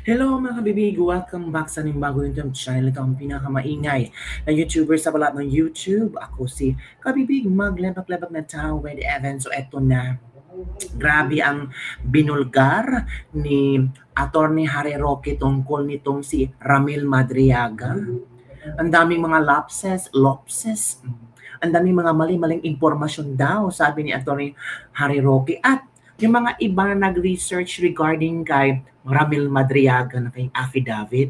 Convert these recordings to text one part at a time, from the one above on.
Hello mga kabibig! Welcome back sa ating bagong YouTube channel. Ito ang pinakamaingay na YouTuber sa balat ng YouTube. Ako si Kabibig, maglebak-lebak na tao with Evan. So eto na, grabe ang binulgar ni Attorney Harry Roque tungkol nitong si Ramil Madriaga. Ang daming mga lopses, ang daming mga mali-maling impormasyon daw, sabi ni Attorney Harry Roque. At yung mga iba na nag-research regarding kay Ramil Madriaga na kay affidavit.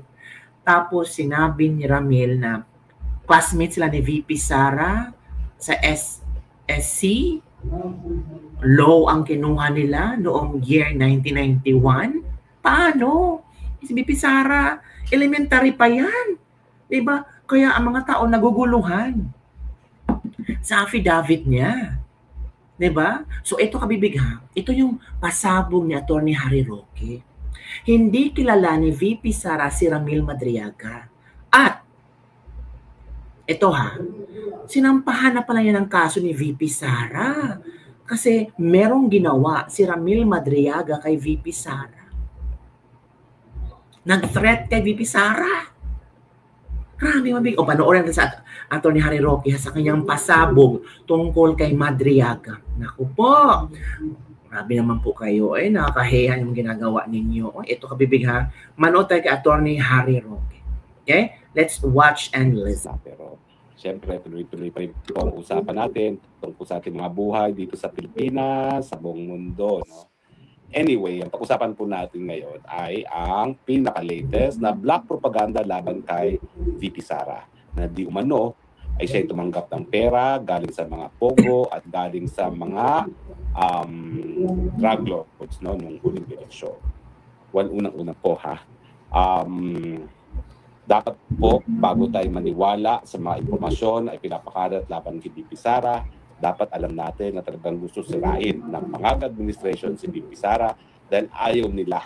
Tapos sinabi ni Ramil na classmate sila ni VP Sara sa SSC. Law ang kinuha nila noong year 1991. Paano? Si VP Sara, elementary pa yan. Diba? Kaya ang mga tao naguguluhan sa affidavit niya. Diba? So ito kabibig ha, ito yung pasabog ni Attorney Harry Roque. Hindi kilala ni VP Sara si Ramil Madriaga. At ito ha, sinampahan na pala niya ng kaso ni VP Sara kasi merong ginawa si Ramil Madriaga kay VP Sara. Nag-threat kay VP Sara. Grabe mabig. O panoorin natin sa Attorney Harry Roque sa kanyang pasabog tungkol kay Madriaga. Naku po, grabe naman po kayo. Nakakahiyan yung ginagawa ninyo. Ito kabibig ha. Manood tayo kay Attorney Harry Roque. Okay? Let's watch and listen. Pero siyempre, tuloy-tuloy pa rin po ang usapan natin tungkol sa ating mga buhay dito sa Pilipinas, sa buong mundo. No? Anyway, ang pag-usapan po natin ngayon ay ang pinaka-latest na black propaganda laban kay VP Sara na di umano ay siya tumanggap ng pera galing sa mga pogo at galing sa mga drug lords no, nung huling eleksyon. Well, unang-una po ha. Dapat po, bago tayo maniwala sa mga impormasyon ay pinapakalat laban kay VP Sara, dapat alam natin na talagang gusto sirain ng mga administration si VP Sara dahil ayaw nila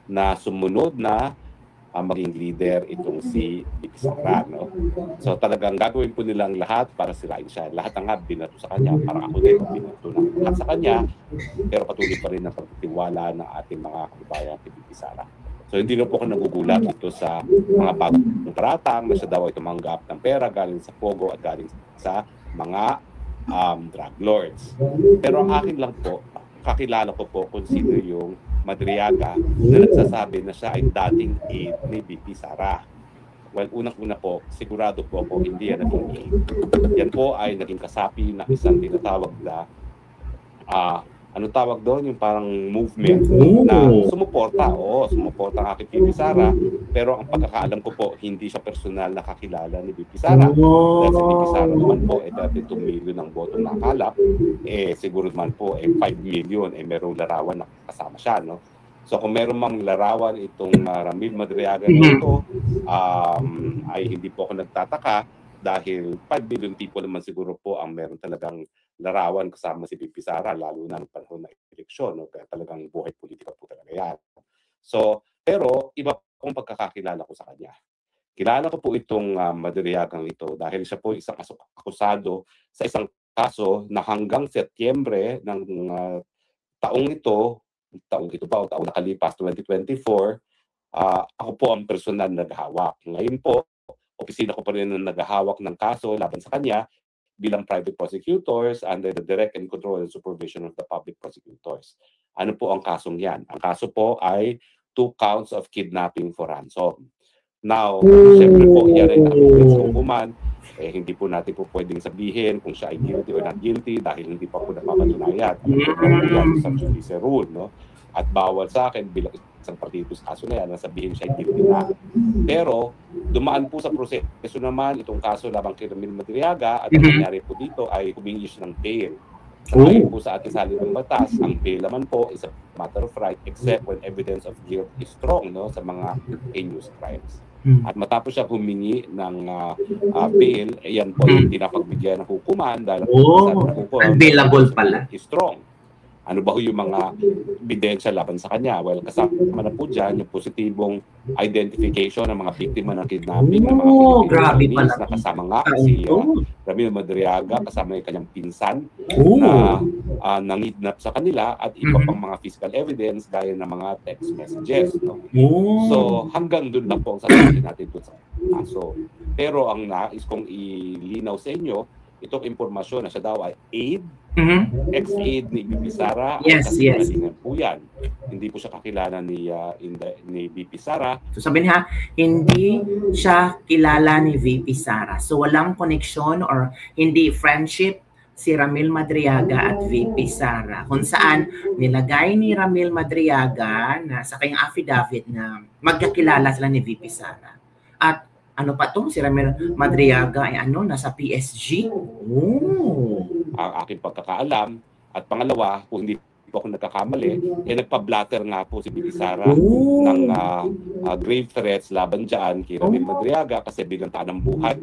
na sumunod na maging leader itong si VP Sara. No? So talagang gagawin po nilang lahat para sirain siya. Lahat ang binato sa kanya, parang ako din binato ng lahat sa kanya, pero patuloy pa rin ang pagtitiwala ng ating mga kababayan kay VP Sara. So hindi na po ako nagugulat ito sa mga bagong karatang na siya daw ay tumanggap ng pera galing sa pogo at galing sa mga drug lords. Pero ang akin lang po, kakilala ko po kung sino yung Madriaga na nagsasabi na siya ay dating aide ni VP Sara. Well, unang-una po, sigurado po ako hindi yan naging aide. Yan po ay naging kasapi na isang tinatawag na ano tawag doon? Yung parang movement na sumuporta. Oo, sumuporta ang aking VP Sara. Pero ang pagkakaalam ko po, hindi siya personal nakakilala ni VP Sara. Dahil si VP Sara naman po, dati 2 million ang boto nakalap. Siguro naman po, 5 million, merong larawan na kasama siya, no? So kung meron mang larawan itong Ramil Madriaga nito, ay hindi po ako nagtataka dahil 5 billion people naman siguro po ang meron talagang larawan kasama si VP Sara, lalo na ng panahon ng eleksyon. No? Kaya talagang buhay politika po talaga yan. So, pero iba pong pagkakakilala ko sa kanya. Kilala ko po itong Madriagang ito dahil siya po isang akusado sa isang kaso na hanggang Setyembre ng taong ito ba o taong nakalipas, 2024, ako po ang personal naghahawak. Ngayon po, opisina ko pa rin ang naghahawak ng kaso laban sa kanya bilang private prosecutors under the direct and control and supervision of the public prosecutors. Ano po ang kasong yan? Ang kaso po ay 2 counts of kidnapping for ransom. Now, siyempre po, yan ay nakapagin sa hukuman. Hindi po natin po pwedeng sabihin kung siya ay guilty or not guilty dahil hindi pa po napapatunayan. Yan sa judice rule, no? At bawal sa akin bilang isang partido sa kaso na yan na sabihin siya ay guilty na. Pero dumaan po sa proseso naman itong kaso labang kay Ramil Madriaga at ang nangyari po dito ay humingi siya ng bail. Ayon po sa ating saligang batas, ang bail naman po is a matter of right except when evidence of guilt is strong, no, sa mga heinous crimes. At matapos siya humingi ng bail, yan po hindi napagbigyan ng hukuman dahil ang hukuman unbailable pala. Is strong. Ano ba yung mga ebidensya laban sa kanya? Well, kasama na po dyan yung positibong identification ng mga biktima ng kidnapping ng mga Filipino-Chinese na kasama nga si Ramil Madriaga, kasama yung kanyang pinsan na nangidnap sa kanila at iba pang mga physical evidence gaya ng mga text messages. No? So hanggang doon lang po ang sasabihin natin doon sa kaso. Pero ang nais kong ilinaw sa inyo, itong impormasyon na siya daw ay aid, ex-aid ni BP Sara. Yes. Po yan. Hindi po siya kakilala ni BP Sara. So sabihin ha, hindi siya kilala ni VP Sara. So walang connection or hindi friendship si Ramil Madriaga at VP Sara. Kung saan nilagay ni Ramil Madriaga na sa kanyang affidavit na magkakilala sila ni VP Sara. At ano pa to? Si Ramil Madriaga ay nasa PSG? Ang aking pagkakaalam. At pangalawa, kung hindi po ako nagkakamali, nagpa-blatter nga po si BP Sara ng grave threats laban dyan kay Ramil Madriaga kasi binantaan ang buhay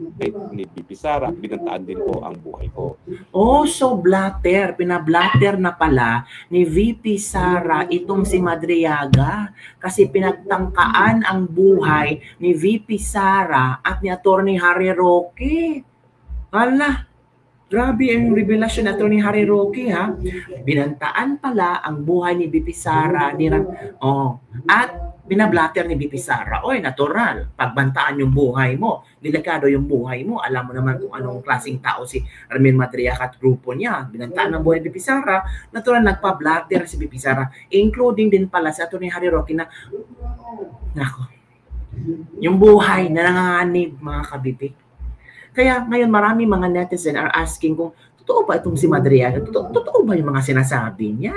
ni BP Sara, binantaan din po ang buhay ko. So blatter, pinablatter na pala ni VP Sara itong si Madriaga kasi pinagtangkaan ang buhay ni VP Sara at ni Attorney Harry Roque. Grabe ang revelasyon na ito ni Harry Roque, ha? Binantaan pala ang buhay ni BP Sara at binablatter ni BP Sara. Natural. Pagbantaan yung buhay mo, delikado yung buhay mo. Alam mo naman kung anong klaseng tao si Ramil Madriaga at grupo niya. Binantaan ang buhay ni BP Sara, natural nagpa-blatter si BP Sara, including din pala si Atty. Harry Roque na yung buhay na nanganganib, mga kabibig. Kaya ngayon marami mga netizen are asking kung totoo ba itong si Madriaga? Totoo ba yung mga sinasabi niya?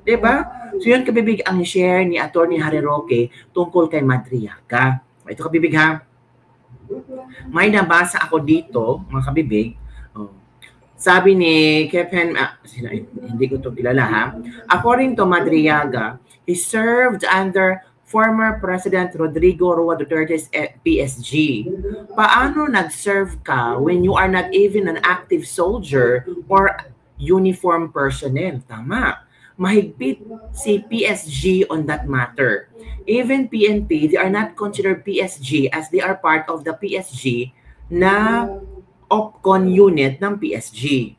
Diba? So yun kabibig ang share ni Atty. Harry Roque tungkol kay Madriaga. Ito kabibig ha. May nabasa ako dito, mga kabibig. Sabi ni Kevin, hindi ko ito kilala ha. According to Madriaga, he served under former President Rodrigo Roa Duterte's PSG. Paano nag-serve ka when you are not even an active soldier or uniform personnel? Tama. Mahigpit si PSG on that matter. Even PNP, they are not considered PSG as they are part of the PSG na OPCON unit ng PSG.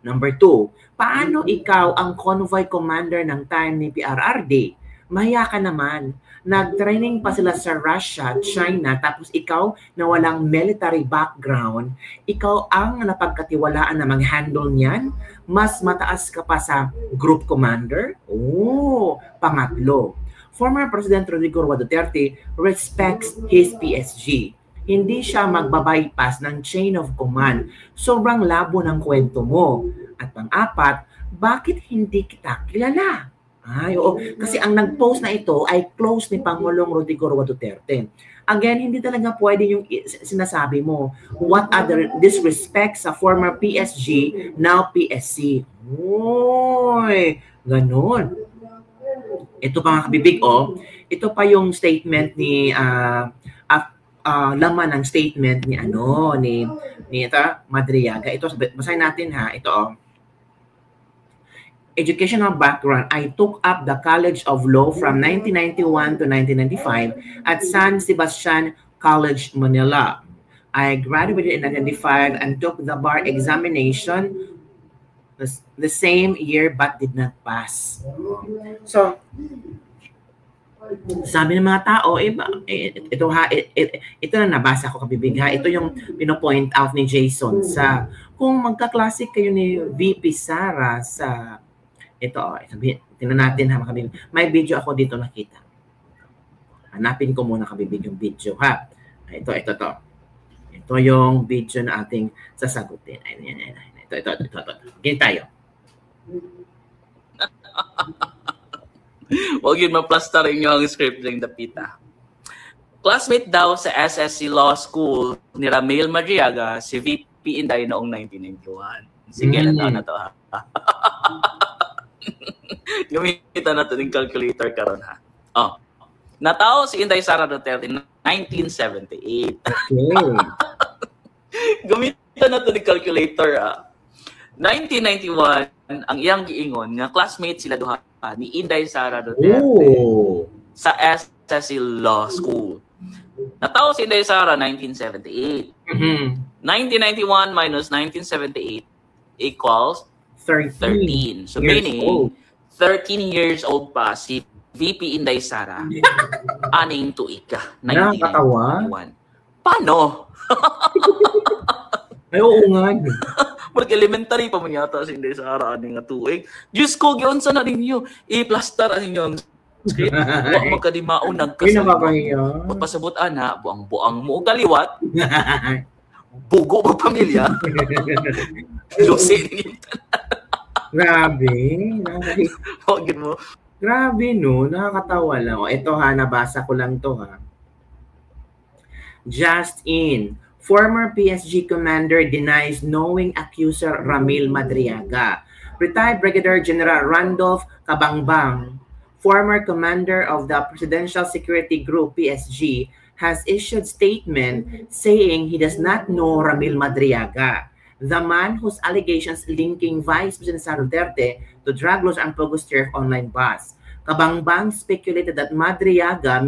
Number 2, paano ikaw ang convoy commander ng time ni PRRD? Mahiya ka naman. Nag-training pa sila sa Russia, China, tapos ikaw na walang military background, ikaw ang napagkatiwalaan na mag-handle niyan? Mas mataas ka pa sa group commander? Pangatlo. Former President Rodrigo Roa Duterte respects his PSG. Hindi siya magbabypass ng chain of command. Sobrang labo ng kwento mo. At pang-apat, bakit hindi kita kilala? Kasi ang nag-post na ito ay close ni Pangulong Rodrigo Roa Duterte. Again, hindi talaga pwede yung sinasabi mo. What other disrespect sa former PSG, now PSC. Ganon. Ito pa mga kabibig, ito pa yung statement ni laman ng statement ni Madriaga. Ito, basahin natin ha. Ito Educational background, I took up the College of Law from 1991 to 1995 at San Sebastian College, Manila. I graduated in 1995 and took the bar examination the same year but did not pass. So, sabi ng mga tao, ito na nabasa ko kabibig ha. Ito yung pino-point out ni Jason sa kung magkaklase kayo ni VP Sara sa tingnan natin ha, makabibig. May video ako dito nakita. Hanapin ko muna kabibig yung video ha. Ito. Ito yung video na ating sasagutin. Ito. Ganyan tayo. Huwag yun maplastarin nyo ang script ng Dapita. Classmate daw sa SSC Law School ni Ramil Madriaga, si VP Inday noong 1991. Sige, ilan taon na to ha? Gamitan natin yung calculator karon ha. Natao si Inday Sara Duterte in 1978. Okay. Gamitan natin yung calculator ha. 1991 ang iyang giingon nga classmate sila duha ni Inday Sara Duterte sa SSC Law School. Natawo si Inday Sara 1978. 1991 minus 1978 equals 13. So meaning 13 years old pa si VP Inday Sara. Aning tuig ka. 1991. Paano? Ay, oo nga. Mag-elementary pa man yata si Inday Sara aning nga tuig. Diyos ko, giunsa na ninyo. I-plaster ang inyong script. Huwag magkadimaon nagkasama. Magpasabot ana, buang-buang mo kaliwat. Bugo mo pamilya. Lusin niyo. Grabe. Mo. Grabe, no? Nakakatawa lang. O, ito ha, nabasa ko lang to ha. Just in. Former PSG commander denies knowing accuser Ramil Madriaga. Retired Brigadier General Randolph Cabangbang, former commander of the Presidential Security Group PSG, has issued statement saying he does not know Ramil Madriaga, the man whose allegations linking Vice President Sara Duterte to drug laws and Pogosteer online bus. Cabangbang speculated that Madriaga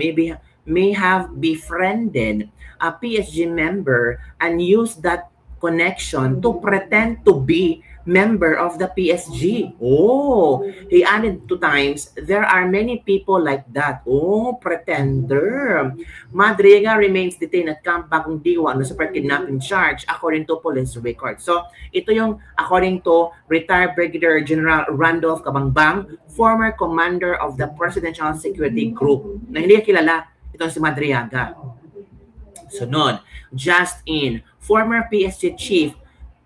may have befriended a PSG member and used that connection to pretend to be member of the PSG. Oh, he added 2 times, there are many people like that. Oh, pretender. Madriaga remains detained at Camp Bagong Diwa on the super kidnapping charge according to police record. So, ito yung according to retired Brigadier General Randolph Cabangbang, former commander of the Presidential Security Group. Na hindi kilala, ito si Madriaga. Sunod, just in, former PSG chief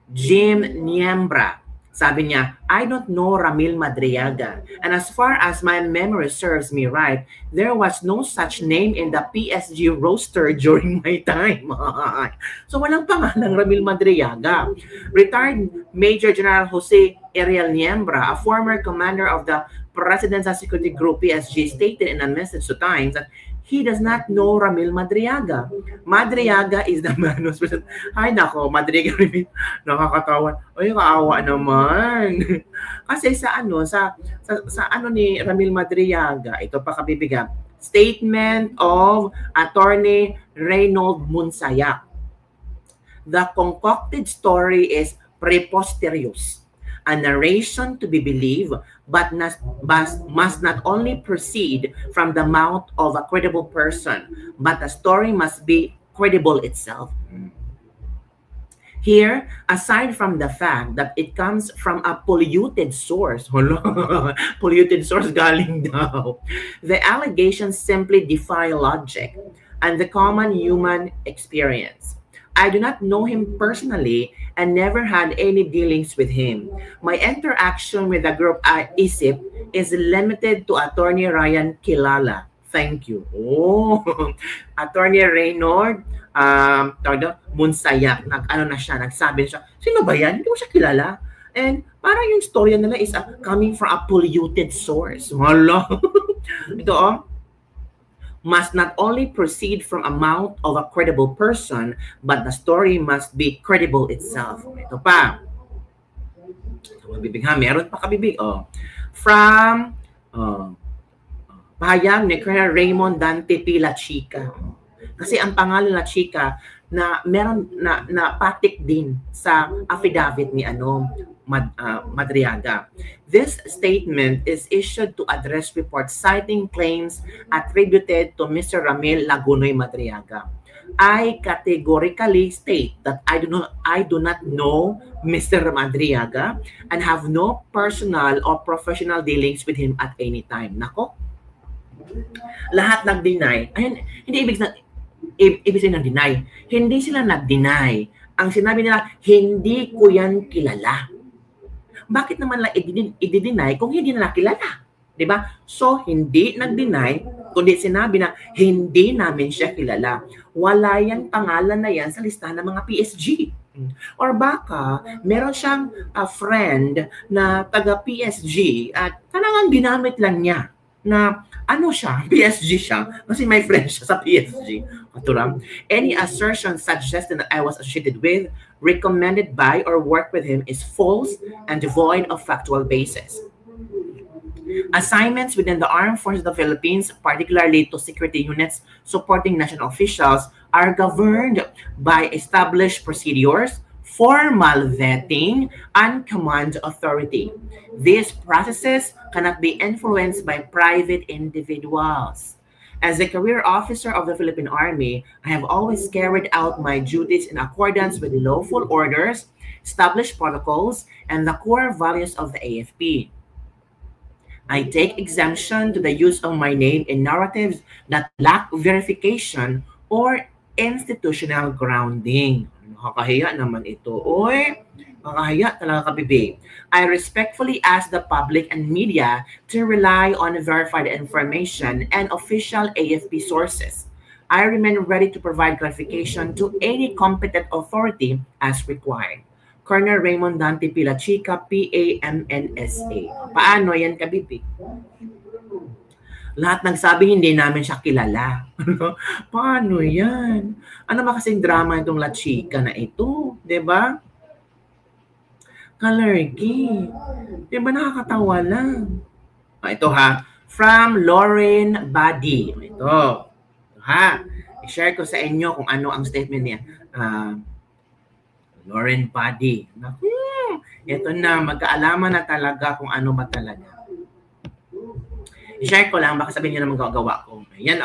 Jim Niembra. Sabi niya, I don't know Ramil Madriaga. And as far as my memory serves me right, there was no such name in the PSG roster during my time. So walang pangalang Ramil Madriaga. Retired Major General Jose Ariel Niembra, a former commander of the Presidential Security Group PSG, stated in a message to Times that he does not know Ramil Madriaga. Madriaga is the man who's present. Ay nako, Madriaga nakakatawan. Ay, kaawa naman. Kasi sa ano ni Ramil Madriaga, ito pa kabibigan. Statement of Attorney Reynold Munsayak. The concocted story is preposterous. A narration to be believed, but must not only proceed from the mouth of a credible person, but the story must be credible itself. Here, aside from the fact that it comes from a polluted source, polluted source galing daw, the allegations simply defy logic and the common human experience. I do not know him personally and never had any dealings with him. My interaction with the group ISIP is limited to Attorney Ryan Kilala. Thank you. Oh, Attorney Reynold Munsayak, nagsabi siya, sino ba yan? Hindi ko siya kilala. And parang yung story nila is coming from a polluted source. Wala. Ito must not only proceed from a mouth of a credible person, but the story must be credible itself. Ito pa. Meron pa kabibig. From pahayag ni Colonel Raymond Dante P. La Chica. Kasi ang pangalan La Chica na meron na patik din sa affidavit ni Madriaga. This statement is issued to address reports citing claims attributed to Mr. Ramil Lagunoy Madriaga. I categorically state that I do not know Mr. Madriaga and have no personal or professional dealings with him at any time. Nako, lahat nag-deny. Ayun, hindi ibig sabihin ng deny. Hindi sila nag-deny. Ang sinabi nila, hindi ko yan kilala. Bakit naman lang i-deny kung hindi na kilala? Diba? So, hindi nag-deny, kundi sinabi na hindi namin siya kilala. Wala yung pangalan na yan sa listahan ng mga PSG. Or baka, meron siyang friend na taga PSG at talagang ginamit lang niya. na ano siya, PSG siya, kasi may friend siya sa PSG. Katuram. Any assertion suggesting that I was associated with, recommended by, or worked with him is false and devoid of factual basis. Assignments within the Armed Forces of the Philippines, particularly to security units supporting national officials, are governed by established procedures, formal vetting, and command authority. These processes cannot be influenced by private individuals. As a career officer of the Philippine Army, I have always carried out my duties in accordance with lawful orders, established protocols, and the core values of the AFP. I take exemption to the use of my name in narratives that lack verification or institutional grounding. Nakakahiya naman ito. Oy, nakakahiya talaga kabibig. I respectfully ask the public and media to rely on verified information and official AFP sources. I remain ready to provide clarification to any competent authority as required. Colonel Raymond Dante Pilachica, PAMNSA. Paano yan, kabibig? Lahat nagsabi hindi namin siya kilala. Paano yan? Ano ba kasing drama itong La Chica na ito? Diba? Kalergi. Diba nakakatawa lang? Ito ha. From Lauren Badi. Ito. Ha. I-share ko sa inyo kung ano ang statement niya. Lauren Badi. Ito na. Magkaalaman na talaga kung ano ba talaga. I-share ko lang, baka sabihin nyo naman gagawa ko. Yan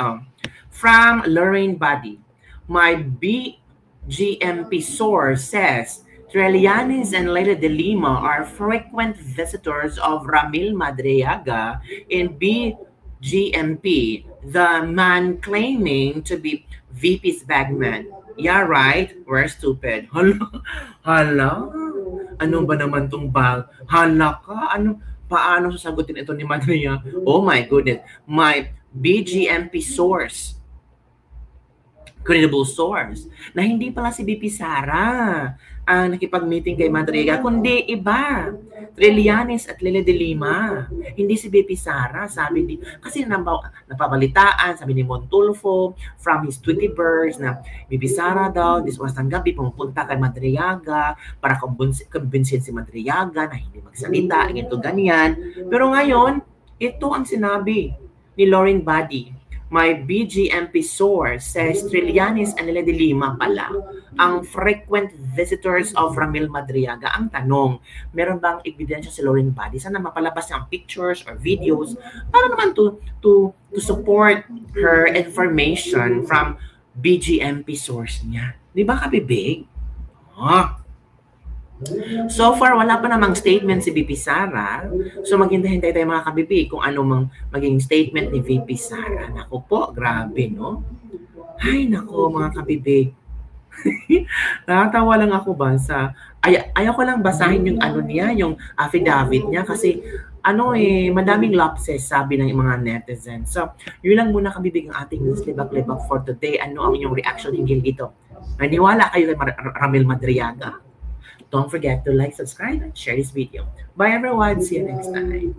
From Lorraine Badi. My BGMP source says, Trillanes and Leyte de Lima are frequent visitors of Ramil Madriaga in BGMP, the man claiming to be VP's bagman. Yeah, right? We're stupid. Hala? Ano ba naman tong bag? Hala ka? Paano sasagutin ito ni Madria? Oh my goodness. My BGMP source, credible source, na hindi pala si BP Sara ang nakipag-meeting kay Madriga, kundi iba. Trillanes at Leyte de Lima. Hindi si BP Sara, sabi di. Kasi napabalitaan, sabi ni Montulfo, from his Twitterverse na BP Sara daw, this was ng gabi, pumupunta kay Madriaga para kumbinsin si Madriaga na hindi magsalita, ganito ganyan. Pero ngayon, ito ang sinabi ni Lauren Badi. My BGMP source says Trillanes and Leyte de Lima pala ang frequent visitors of Ramil Madriaga. Ang tanong, meron bang ebidensya si Lauren Badi? Sana mapalabas niya ang pictures or videos para naman to support her information from BGMP source niya. Di ba kabibig? So far, wala pa namang statement si VP Sara. So maghintay-hintay tayo mga kabibig kung ano mang maging statement ni VP Sara. Naku po, grabe, no? Ay, naku, mga kabibig. Nakatawa lang ako ba sa... Ayaw ko lang basahin yung ano niya, yung affidavit niya kasi madaming lapses sabi ng mga netizens. So, yun lang muna kabibig ang ating Libak-Libak for today. Ano ang inyong reaction hinggil dito? Naniwala kayo kay Ramil Madriaga? Don't forget to like, subscribe, and share this video. Bye everyone. See you next time.